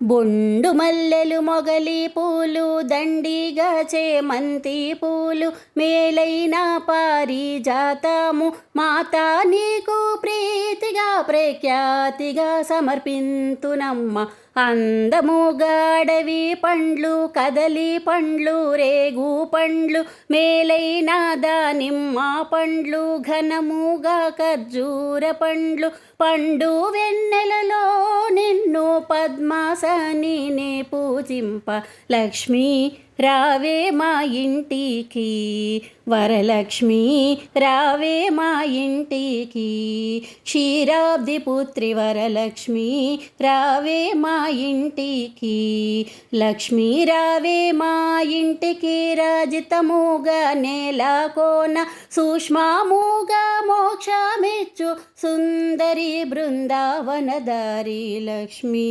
బొండు మల్లెలు మొగలి పూలు దండిగా చేమంతి పూలు మేలైన పారిజాతము మాతా నీకు ప్రీతిగా ప్రఖ్యాతిగా సమర్పింతునమ్మ. అందముగా అడవి పండ్లు కదలి పండ్లు రేగు పండ్లు మేలైన దానిమ్మ పండ్లు ఘనముగా ఖర్జూర పండ్లు పండు వెన్నెలలో నిన్ను పద్మాసని నే పూజింప. లక్ష్మీ రావే మా ఇంటికి వరలక్ష్మి రావే మా ఇంటికి క్షీరాబ్ది పుత్రి వరలక్ష్మి రావే మా ఇంటికి. లక్ష్మీ రావే మా ఇంటికి రాజితముగా నేలకోన సూక్ష్మముగా మోక్షమిచ్చు సుందరి బృందావనదారి లక్ష్మీ.